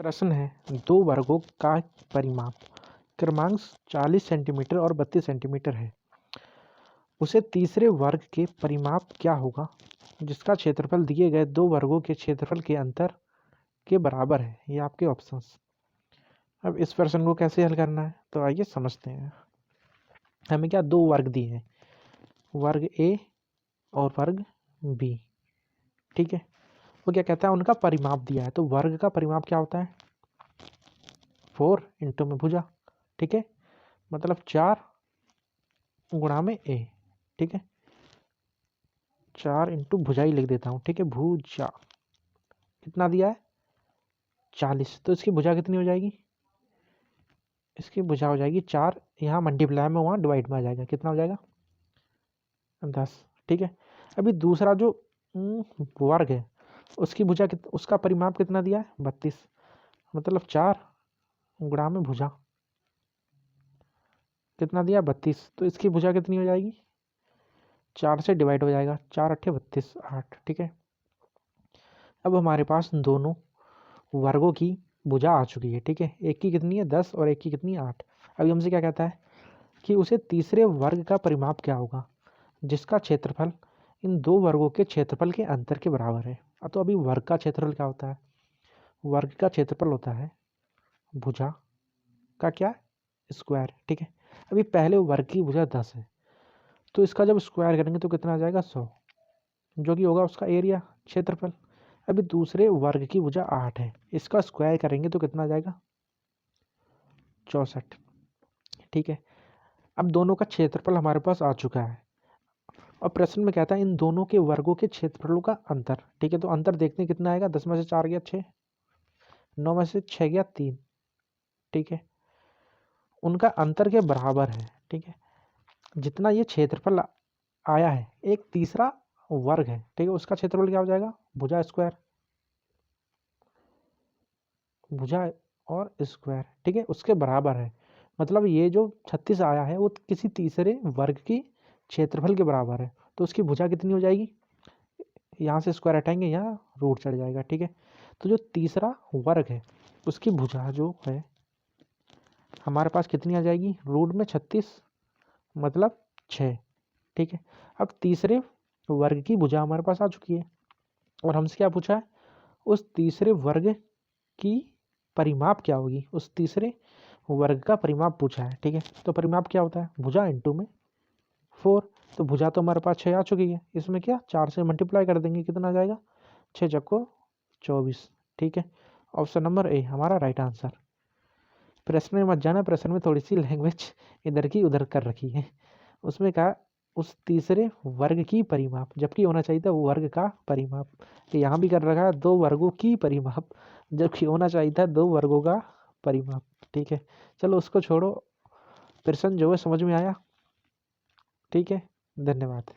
प्रश्न है, दो वर्गों का परिमाप क्रमांक 40 सेंटीमीटर और 32 सेंटीमीटर है। उसे तीसरे वर्ग के परिमाप क्या होगा जिसका क्षेत्रफल दिए गए दो वर्गों के क्षेत्रफल के अंतर के बराबर है। ये आपके ऑप्शंस। अब इस प्रश्न को कैसे हल करना है तो आइए समझते हैं। हमें क्या दो वर्ग दिए हैं, वर्ग ए और वर्ग बी। ठीक है, वो क्या कहता है, उनका परिमाप दिया है। तो वर्ग का परिमाप क्या होता है, 4 इंटू में भुजा। ठीक है, मतलब 4 गुणा में ए। ठीक है, 4 इंटू भुजा ही लिख देता हूँ। ठीक है, भुजा कितना दिया है 40, तो इसकी भुजा कितनी हो जाएगी, इसकी भुजा हो जाएगी 4, यहाँ मल्टीप्लाई में वहाँ डिवाइड में आ जाएगा, कितना हो जाएगा 10। ठीक है, अभी दूसरा जो वर्ग है उसकी भुजा उसका परिमाप कितना दिया है 32, मतलब 4 गुणा में भुजा कितना दिया 32, तो इसकी भुजा कितनी हो जाएगी 4 से डिवाइड हो जाएगा, 4 अट्ठे 32 8। ठीक है, अब हमारे पास दोनों वर्गों की भुजा आ चुकी है। ठीक है, एक की कितनी है 10 और एक की कितनी है 8। अभी हमसे क्या कहता है कि उसे तीसरे वर्ग का परिमाप क्या होगा जिसका क्षेत्रफल इन दो वर्गों के क्षेत्रफल के अंतर के बराबर है। तो अभी वर्ग का क्षेत्रफल क्या होता है, वर्ग का क्षेत्रफल होता है भुजा का क्या स्क्वायर। ठीक है, अभी पहले वर्ग की भुजा 10 है तो इसका जब स्क्वायर करेंगे तो कितना आ जाएगा 100, जो कि होगा उसका एरिया क्षेत्रफल। अभी दूसरे वर्ग की भुजा 8 है, इसका स्क्वायर करेंगे तो कितना आ जाएगा 64। ठीक है, अब दोनों का क्षेत्रफल हमारे पास आ चुका है और प्रश्न में कहता है इन दोनों के वर्गों के क्षेत्रफलों का अंतर। ठीक है, तो अंतर देखते हैं कितना आएगा, 10 में से 4 गया 6, 9 में से 6 गया 3। ठीक है, उनका अंतर के बराबर है। ठीक है, जितना ये क्षेत्रफल आया है एक तीसरा वर्ग है। ठीक है, उसका क्षेत्रफल क्या हो जाएगा भुजा स्क्वायर, भुजा और स्क्वायर। ठीक है, उसके बराबर है, मतलब ये जो 36 आया है वो किसी तीसरे वर्ग की क्षेत्रफल के बराबर है। तो उसकी भुजा कितनी हो जाएगी, यहाँ से स्क्वायर हटाएंगे यहाँ रूट चढ़ जाएगा। ठीक है, तो जो तीसरा वर्ग है उसकी भुजा जो है हमारे पास कितनी आ जाएगी, रूट में 36 मतलब 6। ठीक है, अब तीसरे वर्ग की भुजा हमारे पास आ चुकी है और हमसे क्या पूछा है, उस तीसरे वर्ग की परिमाप क्या होगी, उस तीसरे वर्ग का परिमाप पूछा है। ठीक है, तो परिमाप क्या होता है भुजा इंटू में 4। तो भुजा तो हमारे पास 6 आ चुकी है, इसमें क्या 4 से मल्टीप्लाई कर देंगे, कितना आ जाएगा 6 चक्को 24। ठीक है, ऑप्शन नंबर ए हमारा राइट आंसर। प्रश्न में मत जाना, प्रश्न में थोड़ी सी लैंग्वेज इधर की उधर कर रखी है। उसमें कहा उस तीसरे वर्ग की परिमाप, जबकि होना चाहिए था वो वर्ग का परिमाप। यहाँ भी कर रखा है दो वर्गों की परिमाप, जबकि होना चाहिए था दो वर्गों का परिमाप। ठीक है, चलो उसको छोड़ो, प्रश्न जो है समझ में आया। ठीक है, धन्यवाद।